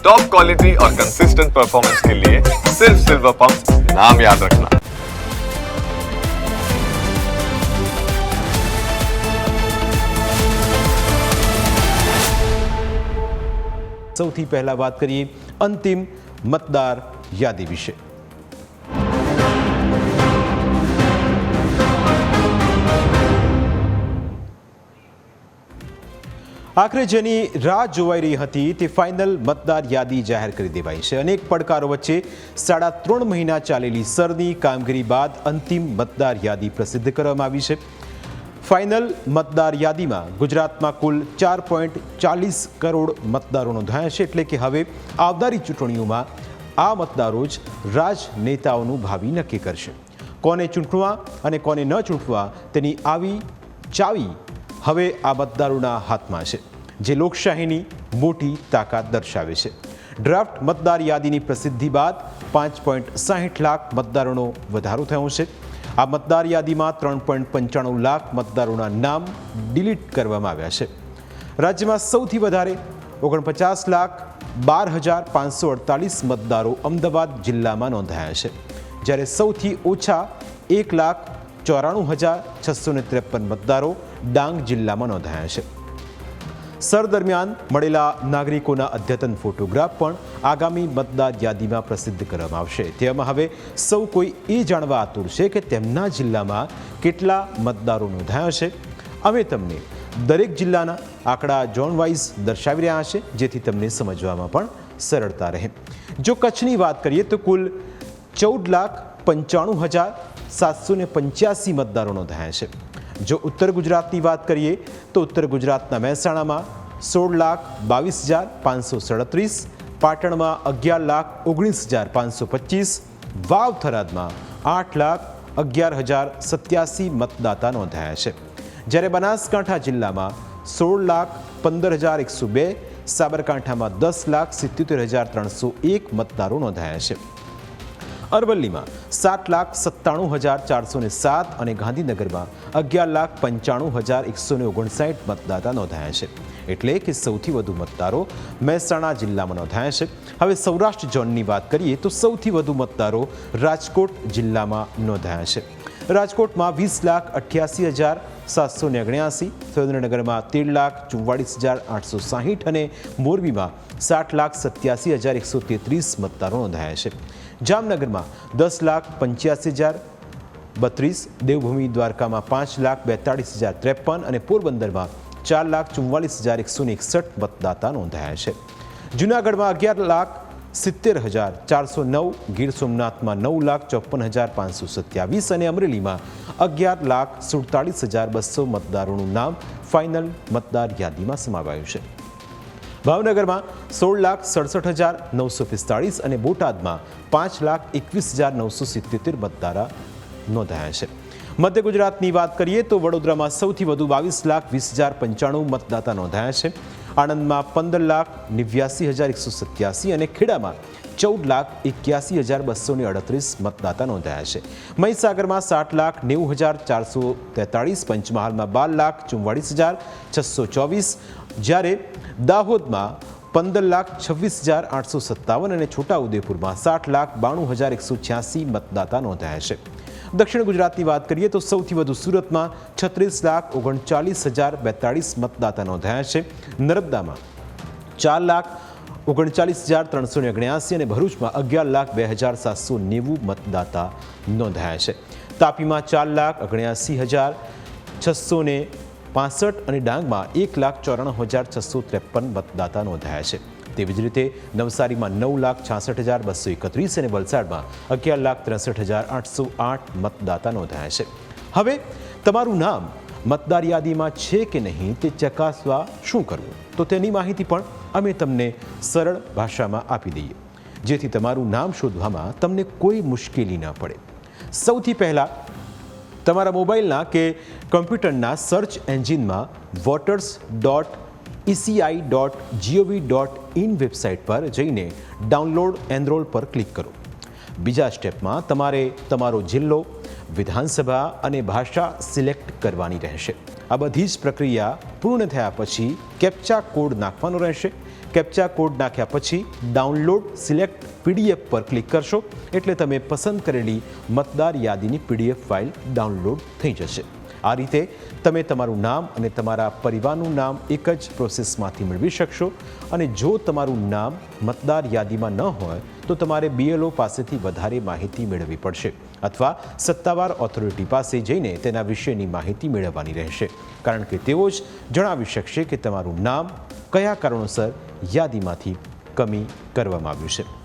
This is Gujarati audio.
टॉप क्वालिटी और कंसिस्टेंट परफॉर्मेंस के लिए सिर्फ सिल्वर पंप नाम याद रखना। સૌથી પહેલા વાત કરીએ અંતિમ મતદાર યાદી વિશે। આખરે જેની રાહ જોવાઈ રહી હતી તે ફાઇનલ મતદાર યાદી જાહેર કરી દેવાઈ છે। અનેક પડકારો વચ્ચે 3.5 મહિના ચાલેલી સરની કામગીરી બાદ અંતિમ મતદાર યાદી પ્રસિદ્ધ કરવામાં આવી છે। ફાઇનલ મતદાર યાદીમાં ગુજરાતમાં કુલ 4.40 કરોડ મતદારો નોંધાયા છે, એટલે કે હવે આવનારી ચૂંટણીઓમાં આ મતદારો જ રાજનેતાઓનું ભાવિ નક્કી કરશે। કોને ચૂંટવા અને કોને ન ચૂંટવા તેની આવી ચાવી હવે આ મતદારોના હાથમાં છે, જે લોકશાહીની મોટી તાકાત દર્શાવે છે। ડ્રાફ્ટ મતદાર યાદીની પ્રસિદ્ધિ બાદ 5.60 લાખ મતદારોનો વધારો થયો છે। આ મતદાર યાદીમાં 3.95 લાખ મતદારોના નામ ડિલીટ કરવામાં આવ્યા છે। રાજ્યમાં સૌથી વધારે 49,12,548 મતદારો અમદાવાદ જિલ્લામાં નોંધાયા છે, જ્યારે સૌથી ઓછા 1,94,653 મતદારો ડાંગ જિલ્લામાં નોંધાયા છે। સર દરમિયાન મળેલા નાગરિકોના અદ્યતન ફોટોગ્રાફ પણ આગામી મતદાર યાદીમાં પ્રસિદ્ધ કરવામાં આવશે। તેમાં હવે સૌ કોઈ એ જાણવા આતુર છે કે તેમના જિલ્લામાં કેટલા મતદારો નોંધાયા છે। અમે તમને દરેક જિલ્લાના આંકડા ઝોન વાઇઝ દર્શાવી રહ્યા છે, જેથી તમને સમજવામાં પણ સરળતા રહે। જો કચ્છની વાત કરીએ તો કુલ 14,95,785 મતદારો નોંધાયા છે। જો ઉત્તર ગુજરાતની વાત કરીએ તો ઉત્તર ગુજરાતના મહેસાણામાં 16,22,537, પાટણમાં 11,19,525, વાવ થરાદમાં 8,11,087 મતદાતા નોંધાયા છે, જ્યારે બનાસકાંઠા જિલ્લામાં 16,15,102, સાબરકાંઠામાં 10,77,301 મતદારો નોંધાયા છે। અરવલ્લીમાં 7,97,407 અને ગાંધીનગરમાં 11,95,159 મતદાતા નોંધાયા છે, એટલે કે સૌથી વધુ મતદારો મહેસાણા જિલ્લામાં નોંધાયા છે। હવે સૌરાષ્ટ્ર ઝોનની વાત કરીએ તો સૌથી વધુ મતદારો રાજકોટ જિલ્લામાં નોંધાયા છે। રાજકોટમાં 20,88,779, સુરેન્દ્રનગરમાં 13,44,860 અને મોરબીમાં 60,87,133 મતદારો નોંધાયા છે। જામનગરમાં 10,85,032, દેવભૂમિ દ્વારકામાં 5,42,053 અને પોરબંદરમાં 4,44,161 મતદાતા નોંધાયા છે। જૂનાગઢમાં 11,70,409, ગીર સોમનાથમાં 9,54,527 અને અમરેલીમાં 11,47,200 મતદારોનું નામ ફાઇનલ મતદાર યાદીમાં સમાવાયું છે। ભાવનગરમાં 16,67,945 અને બોટાદમાં 5,21,977 મતદારો નોંધાયા છે। મધ્ય ગુજરાતની વાત કરીએ તો વડોદરામાં સૌથી વધુ 22,20,095 મતદાતા નોંધાયા છે। આણંદમાં 15,89,187 અને ખેડામાં 14,81,238 મતદાતા નોંધાયા છે। મહીસાગરમાં 60,90,443, પંચમહાલમાં 12,44,624, જ્યારે દાહોદમાં 15,26,857 અને છોટાઉદેપુરમાં 60,92,186 મતદાતા નોંધાયા છે। દક્ષિણ ગુજરાતની વાત કરીએ તો સૌથી વધુ સુરતમાં 36,39,042 મતદાતા નોંધાયા છે। નર્મદામાં 4,39,379 અને ભરૂચમાં 11,02,790 મતદાતા નોંધાયા છે। તાપીમાં 4,79,665 અને ડાંગમાં 1,94,653 મતદાતા નોંધાયા છે। તેવી જ રીતે નવસારીમાં 9,66,231 અને વલસાડમાં 11,63,808 મતદાતા નોંધાયા છે। હવે તમારું નામ મતદાર યાદીમાં છે કે નહીં તે ચકાસવા શું કરવું, તો તેની માહિતી પણ અમે તમને સરળ ભાષામાં આપી દઈએ, જેથી તમારું નામ શોધવામાં તમને કોઈ મુશ્કેલી ન પડે। સૌથી પહેલાં તમારા મોબાઈલના કે કમ્પ્યુટરના સર્ચ એન્જિનમાં voters.eci.gov.in વેબસાઇટ પર જઈને ડાઉનલોડ એનરોલ પર ક્લિક કરો। બીજા સ્ટેપમાં તમારે તમારો જિલ્લો, વિધાનસભા અને ભાષા સિલેક્ટ કરવાની રહેશે। આ બધી જ પ્રક્રિયા પૂર્ણ થયા પછી કેપ્ચા કોડ નાખવાનો રહેશે। કેપ્ચા કોડ નાખ્યા પછી ડાઉનલોડ સિલેક્ટ PDF પર ક્લિક કરશો એટલે તમે પસંદ કરેલી મતદાર યાદીની PDF ફાઇલ ડાઉનલોડ થઈ જશે. આ રીતે તમે તમારું નામ અને તમારા પરિવારનું નામ એક જ પ્રોસેસમાંથી મેળવી શકશો. અને જો તમારું નામ મતદાર યાદીમાં ન હોય તો તમારે BLO પાસેથી વધારે માહિતી મેળવવી પડશે અથવા સત્તાવાર ઓથોરિટી પાસે જઈને તેના વિશેની માહિતી મેળવવાની રહેશે, કારણ કે તેઓ જ જણાવી શકશે કે તમારું નામ કયા કારણોસર યાદીમાંથી કમી કરવામાં આવ્યું છે.